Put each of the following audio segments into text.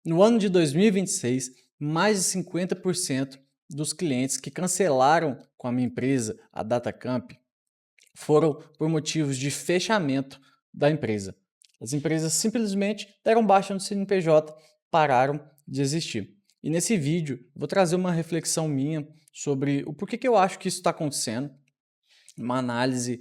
No ano de 2026, mais de 50% dos clientes que cancelaram com a minha empresa, a Datacamp, foram por motivos de fechamento da empresa. As empresas simplesmente deram baixa no CNPJ, pararam de existir. E nesse vídeo, vou trazer uma reflexão minha sobre o porquê que eu acho que isso está acontecendo, uma análise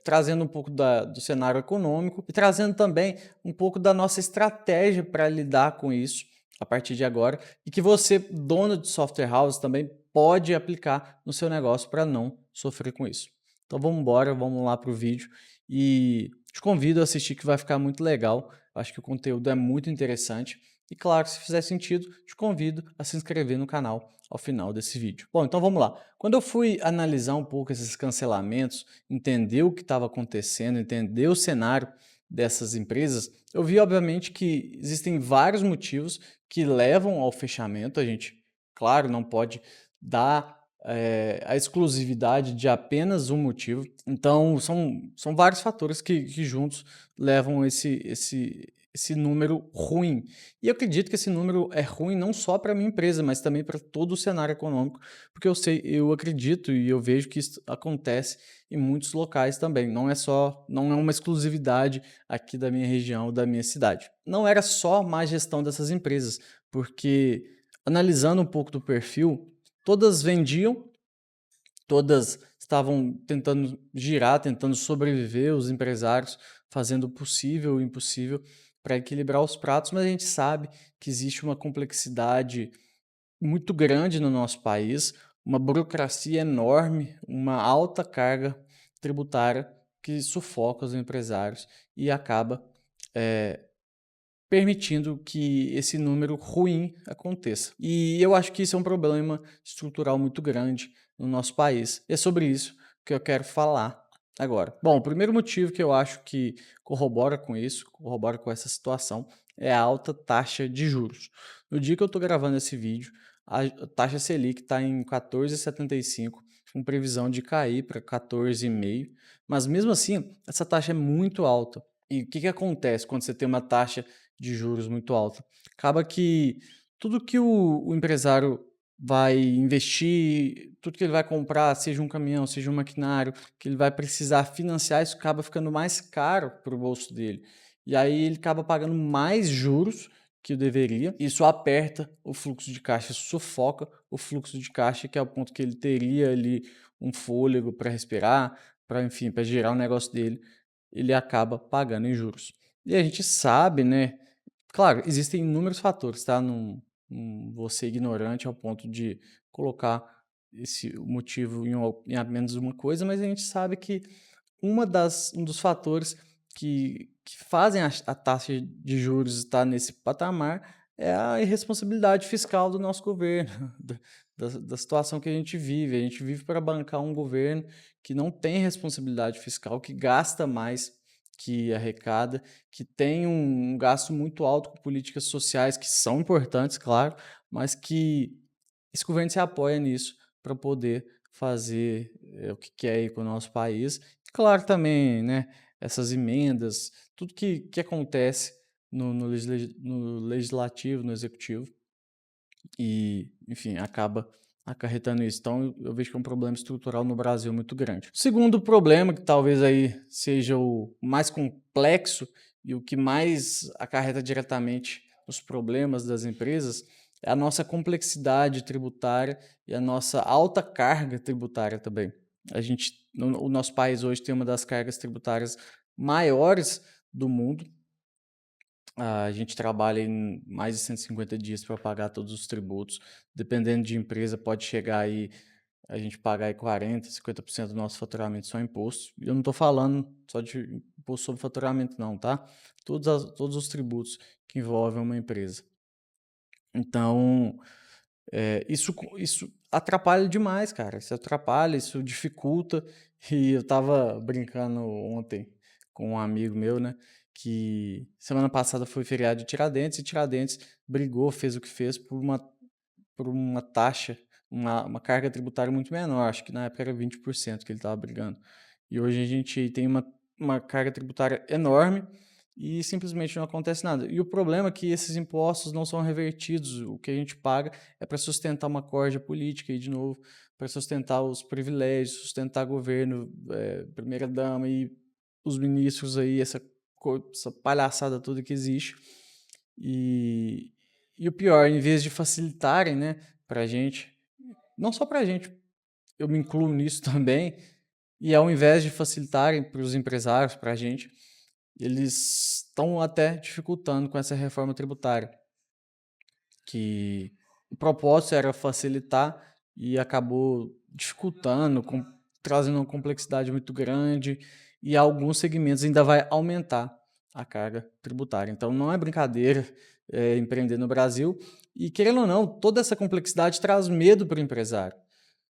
trazendo um pouco do cenário econômico e trazendo também um pouco da nossa estratégia para lidar com isso a partir de agora e que você, dono de software house, também pode aplicar no seu negócio para não sofrer com isso. Então vamos embora, vamos lá para o vídeo e te convido a assistir que vai ficar muito legal. Acho que o conteúdo é muito interessante e claro, se fizer sentido, te convido a se inscrever no canal ao final desse vídeo. Bom, então vamos lá. Quando eu fui analisar um pouco esses cancelamentos, entender o que estava acontecendo, entender o cenário dessas empresas, eu vi obviamente que existem vários motivos que levam ao fechamento. A gente, claro, não pode dar a exclusividade de apenas um motivo. Então, são vários fatores que juntos levam esse número ruim. E eu acredito que esse número é ruim não só para a minha empresa, mas também para todo o cenário econômico, porque eu acredito e eu vejo que isso acontece em muitos locais também. Não é uma exclusividade aqui da minha região, da minha cidade. Não era só má gestão dessas empresas, porque analisando um pouco do perfil, todas vendiam, todas estavam tentando girar, tentando sobreviver, os empresários fazendo o possível e o impossível para equilibrar os pratos, mas a gente sabe que existe uma complexidade muito grande no nosso país, uma burocracia enorme, uma alta carga tributária que sufoca os empresários e acaba eh, permitindo que esse número ruim aconteça. E eu acho que isso é um problema estrutural muito grande no nosso país. E é sobre isso que eu quero falar agora. Bom, o primeiro motivo que eu acho que corrobora com isso, corrobora com essa situação, é a alta taxa de juros. No dia que eu estou gravando esse vídeo, a taxa Selic está em 14,75, com previsão de cair para 14,5, mas mesmo assim, essa taxa é muito alta. E o que acontece quando você tem uma taxa de juros muito alta? Acaba que tudo que o empresário vai investir, tudo que ele vai comprar, seja um caminhão, seja um maquinário, que ele vai precisar financiar, isso acaba ficando mais caro para o bolso dele. E aí ele acaba pagando mais juros que deveria. Isso aperta o fluxo de caixa, sufoca o fluxo de caixa, que é o ponto que ele teria ali um fôlego para respirar, para enfim, para gerar o negócio dele, ele acaba pagando em juros. E a gente sabe, né? Claro, existem inúmeros fatores, tá? Não vou ser ignorante ao ponto de colocar esse motivo em apenas uma coisa, mas a gente sabe que um dos fatores que fazem a taxa de juros estar nesse patamar é a irresponsabilidade fiscal do nosso governo, da situação que a gente vive. A gente vive para bancar um governo que não tem responsabilidade fiscal, que gasta mais que arrecada, que tem um gasto muito alto com políticas sociais que são importantes, claro, mas que esse governo se apoia nisso para poder fazer o que quer aí com o nosso país. E claro também, né, essas emendas, tudo que acontece no legislativo, no executivo, e, enfim, acaba acarretando isso. Então, eu vejo que é um problema estrutural no Brasil muito grande. O segundo problema, que talvez aí seja o mais complexo e o que mais acarreta diretamente os problemas das empresas, é a nossa complexidade tributária e a nossa alta carga tributária também. O nosso país hoje tem uma das cargas tributárias maiores do mundo. A gente trabalha em mais de 150 dias para pagar todos os tributos. Dependendo de empresa, pode chegar aí a gente pagar aí 40, 50% do nosso faturamento só em imposto. E eu não estou falando só de imposto sobre faturamento, não, tá? Todos os tributos que envolvem uma empresa. Então, isso atrapalha demais, cara. Isso atrapalha, isso dificulta. E eu tava brincando ontem com um amigo meu, né? Que semana passada foi feriado de Tiradentes e Tiradentes brigou, fez o que fez por uma taxa, uma carga tributária muito menor. Acho que na época era 20% que ele estava brigando. E hoje a gente tem uma carga tributária enorme e simplesmente não acontece nada. E o problema é que esses impostos não são revertidos, o que a gente paga é para sustentar uma corda política, e de novo, para sustentar os privilégios, sustentar governo, primeira-dama e os ministros aí, essa palhaçada toda que existe. E, e o pior, em vez de facilitarem, né, para a gente, não só para a gente, eu me incluo nisso também, e ao invés de facilitarem para os empresários, para a gente, eles estão até dificultando com essa reforma tributária, que o propósito era facilitar e acabou dificultando, trazendo uma complexidade muito grande, e alguns segmentos ainda vai aumentar a carga tributária. Então não é brincadeira empreender no Brasil, e querendo ou não, toda essa complexidade traz medo para o empresário.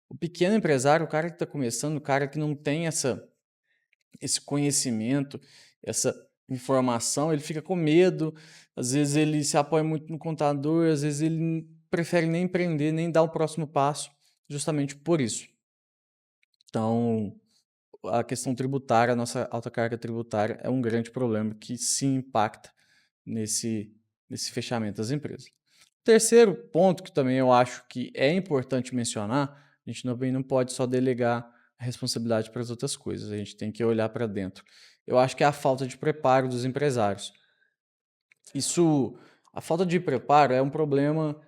O pequeno empresário, o cara que está começando, o cara que não tem esse conhecimento, essa informação, ele fica com medo, às vezes ele se apoia muito no contador, às vezes ele prefere nem empreender, nem dar o próximo passo, justamente por isso. Então, a questão tributária, a nossa alta carga tributária é um grande problema que sim impacta nesse fechamento das empresas. Terceiro ponto que também eu acho que é importante mencionar, a gente também não pode só delegar a responsabilidade para as outras coisas, a gente tem que olhar para dentro. Eu acho que é a falta de preparo dos empresários. A falta de preparo é um problema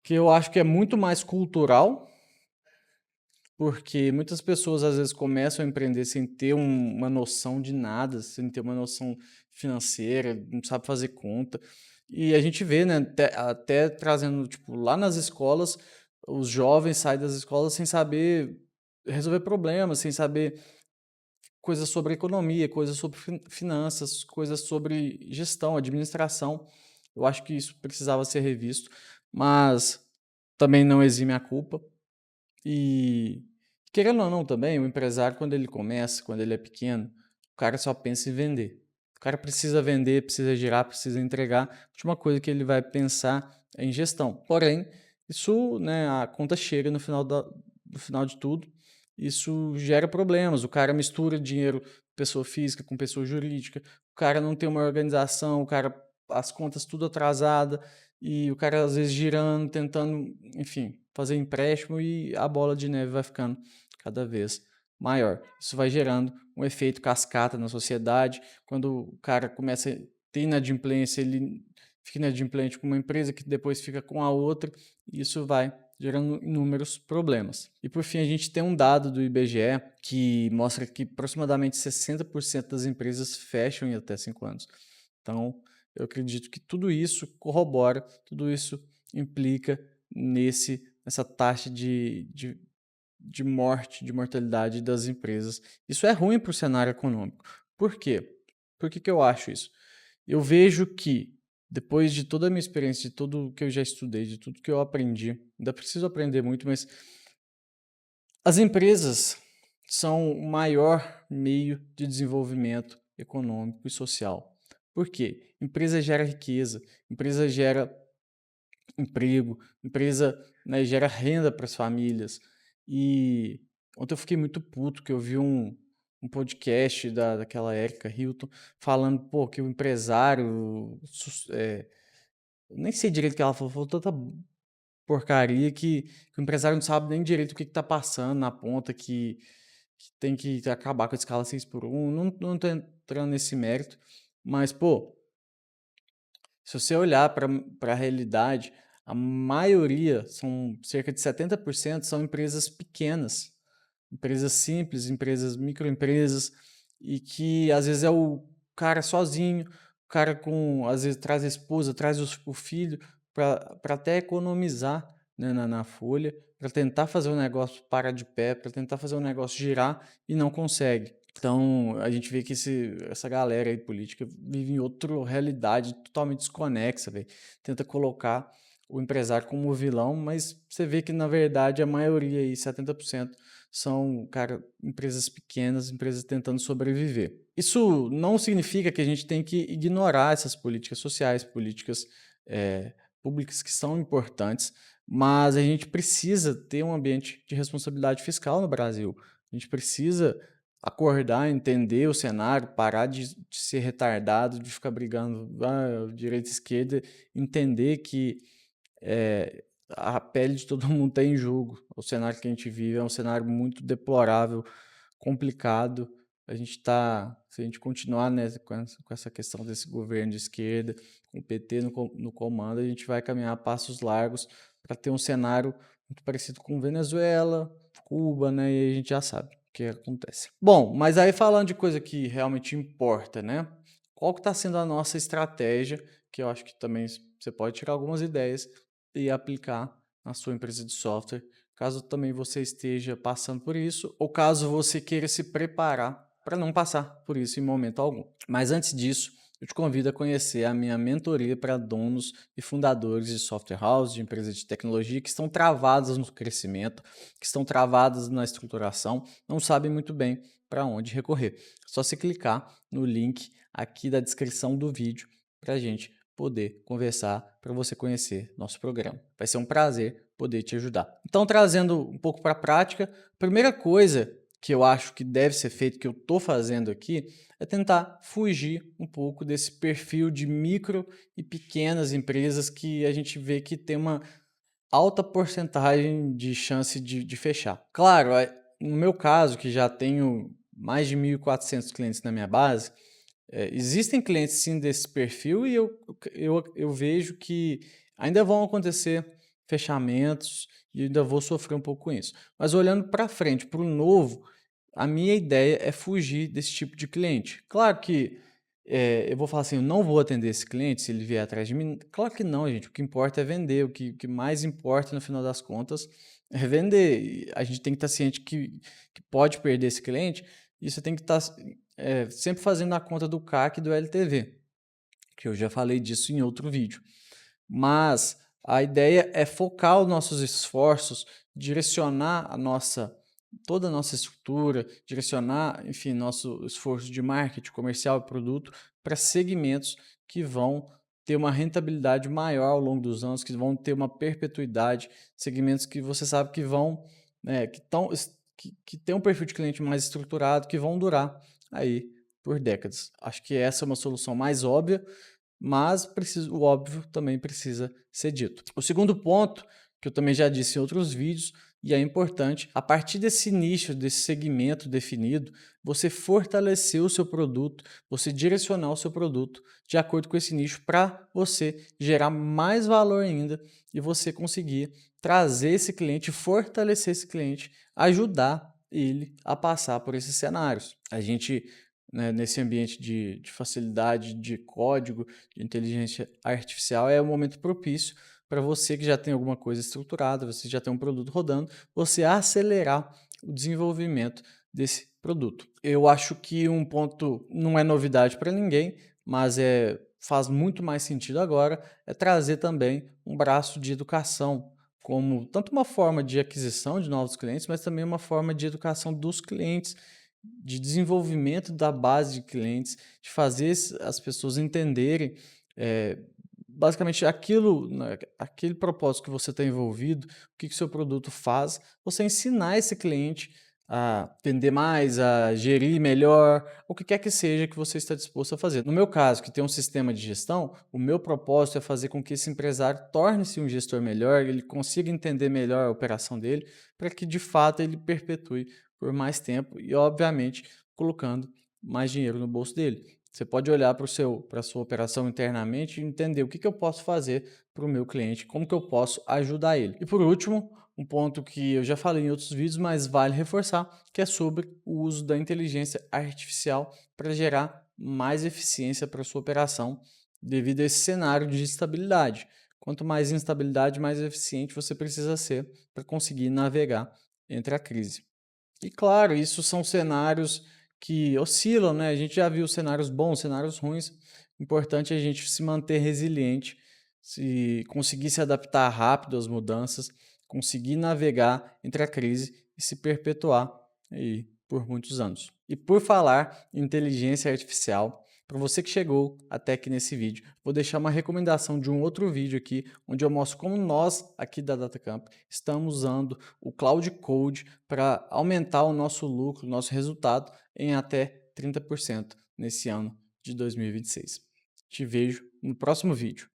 que eu acho que é muito mais cultural, porque muitas pessoas às vezes começam a empreender sem ter uma noção de nada, sem ter uma noção financeira, não sabe fazer conta. E a gente vê, né, até trazendo, tipo, lá nas escolas, os jovens saem das escolas sem saber resolver problemas, sem saber coisas sobre economia, coisas sobre finanças, coisas sobre gestão, administração. Eu acho que isso precisava ser revisto, mas também não exime a culpa. E querendo ou não também, o empresário quando ele começa, quando ele é pequeno, o cara só pensa em vender. O cara precisa vender, precisa girar, precisa entregar. A última coisa que ele vai pensar é em gestão. Porém, isso, né, a conta chega no final de tudo, isso gera problemas. O cara mistura dinheiro pessoa física com pessoa jurídica, o cara não tem uma organização, o cara as contas tudo atrasada e o cara às vezes girando, tentando, enfim, fazer empréstimo e a bola de neve vai ficando cada vez maior. Isso vai gerando um efeito cascata na sociedade. Quando o cara começa a ter inadimplência, ele fica inadimplente com uma empresa que depois fica com a outra, e isso vai gerando inúmeros problemas. E por fim, a gente tem um dado do IBGE que mostra que aproximadamente 60% das empresas fecham em até 5 anos. Então, eu acredito que tudo isso corrobora, tudo isso implica nessa taxa de morte, de mortalidade das empresas. Isso é ruim para o cenário econômico. Por quê? Por que eu acho isso? Eu vejo que, depois de toda a minha experiência, de tudo que eu já estudei, de tudo que eu aprendi, ainda preciso aprender muito, mas as empresas são o maior meio de desenvolvimento econômico e social. Por quê? Empresa gera riqueza, empresa gera emprego, empresa, né, gera renda para as famílias. E ontem eu fiquei muito puto que eu vi um podcast daquela Erika Hilton falando, pô, que o empresário, nem sei direito o que ela falou tanta porcaria que o empresário não sabe nem direito o que está passando na ponta, que tem que acabar com a escala 6 por 1. Não tô entrando nesse mérito, mas, pô, se você olhar para a realidade, a maioria, são cerca de 70%, são empresas pequenas, empresas simples, empresas microempresas, e que às vezes é o cara sozinho, o cara com, às vezes traz a esposa, traz o filho, para até economizar, né, na folha, para tentar fazer o negócio parar de pé, para tentar fazer o negócio girar e não consegue. Então, a gente vê que essa galera aí política vive em outra realidade totalmente desconexa, velho. Tenta colocar o empresário como vilão, mas você vê que, na verdade, a maioria aí, 70%, são, cara, empresas pequenas, empresas tentando sobreviver. Isso não significa que a gente tem que ignorar essas políticas sociais, políticas públicas que são importantes, mas a gente precisa ter um ambiente de responsabilidade fiscal no Brasil. A gente precisa acordar, entender o cenário, parar de ser retardado, de ficar brigando direita e esquerda, entender que a pele de todo mundo está em jogo. O cenário que a gente vive é um cenário muito deplorável, complicado. Se a gente continuar, né, com essa questão desse governo de esquerda, com o PT no comando, a gente vai caminhar a passos largos para ter um cenário muito parecido com Venezuela, Cuba, né, e a gente já sabe o que acontece. Bom, mas aí falando de coisa que realmente importa, né? Qual que está sendo a nossa estratégia, que eu acho que também você pode tirar algumas ideias e aplicar na sua empresa de software, caso também você esteja passando por isso, ou caso você queira se preparar para não passar por isso em momento algum. Mas antes disso, eu te convido a conhecer a minha mentoria para donos e fundadores de software house, de empresas de tecnologia que estão travadas no crescimento, que estão travadas na estruturação, não sabem muito bem para onde recorrer. É só você clicar no link aqui da descrição do vídeo para a gente poder conversar, para você conhecer nosso programa. Vai ser um prazer poder te ajudar. Então, trazendo um pouco para a prática, a primeira coisa que eu acho que deve ser feito, que eu estou fazendo aqui, é tentar fugir um pouco desse perfil de micro e pequenas empresas que a gente vê que tem uma alta porcentagem de chance de fechar. Claro, no meu caso, que já tenho mais de 1.400 clientes na minha base, existem clientes sim desse perfil e eu vejo que ainda vão acontecer fechamentos e ainda vou sofrer um pouco com isso. Mas olhando para frente, para o novo, a minha ideia é fugir desse tipo de cliente. Claro que eu vou falar assim, eu não vou atender esse cliente se ele vier atrás de mim. Claro que não, gente. O que importa é vender. O que mais importa no final das contas é vender. E a gente tem que estar ciente que pode perder esse cliente e você tem que estar sempre fazendo a conta do CAC e do LTV, que eu já falei disso em outro vídeo. Mas a ideia é focar os nossos esforços, direcionar toda a nossa estrutura, direcionar, enfim, nosso esforço de marketing, comercial e produto para segmentos que vão ter uma rentabilidade maior ao longo dos anos, que vão ter uma perpetuidade, segmentos que você sabe que vão, né, que tem um perfil de cliente mais estruturado, que vão durar aí por décadas. Acho que essa é uma solução mais óbvia, mas o óbvio também precisa ser dito. O segundo ponto, que eu também já disse em outros vídeos, e é importante, a partir desse nicho, desse segmento definido, você fortalecer o seu produto, você direcionar o seu produto de acordo com esse nicho para você gerar mais valor ainda e você conseguir trazer esse cliente, fortalecer esse cliente, ajudar ele a passar por esses cenários. A gente, né, nesse ambiente de facilidade de código, de inteligência artificial, é o momento propício para você que já tem alguma coisa estruturada, você já tem um produto rodando, você acelerar o desenvolvimento desse produto. Eu acho que um ponto não é novidade para ninguém, mas faz muito mais sentido agora, é trazer também um braço de educação, como tanto uma forma de aquisição de novos clientes, mas também uma forma de educação dos clientes, de desenvolvimento da base de clientes, de fazer as pessoas entenderem basicamente aquilo, né, aquele propósito que você está envolvido, o que o seu produto faz, você ensinar esse cliente a vender mais, a gerir melhor, o que quer que seja que você está disposto a fazer. No meu caso, que tem um sistema de gestão, o meu propósito é fazer com que esse empresário torne-se um gestor melhor, ele consiga entender melhor a operação dele, para que de fato ele perpetue por mais tempo e, obviamente, colocando mais dinheiro no bolso dele. Você pode olhar para a sua operação internamente e entender o que eu posso fazer para o meu cliente, como que eu posso ajudar ele. E por último, um ponto que eu já falei em outros vídeos, mas vale reforçar, que é sobre o uso da inteligência artificial para gerar mais eficiência para a sua operação devido a esse cenário de instabilidade. Quanto mais instabilidade, mais eficiente você precisa ser para conseguir navegar entre a crise. E claro, isso são cenários que oscilam, né? A gente já viu cenários bons, cenários ruins. Importante é a gente se manter resiliente, se conseguir se adaptar rápido às mudanças, conseguir navegar entre a crise e se perpetuar aí por muitos anos. E por falar em inteligência artificial, para você que chegou até aqui nesse vídeo, vou deixar uma recomendação de um outro vídeo aqui, onde eu mostro como nós aqui da DataCamp estamos usando o Cloud Code para aumentar o nosso lucro, o nosso resultado em até 30% nesse ano de 2026. Te vejo no próximo vídeo.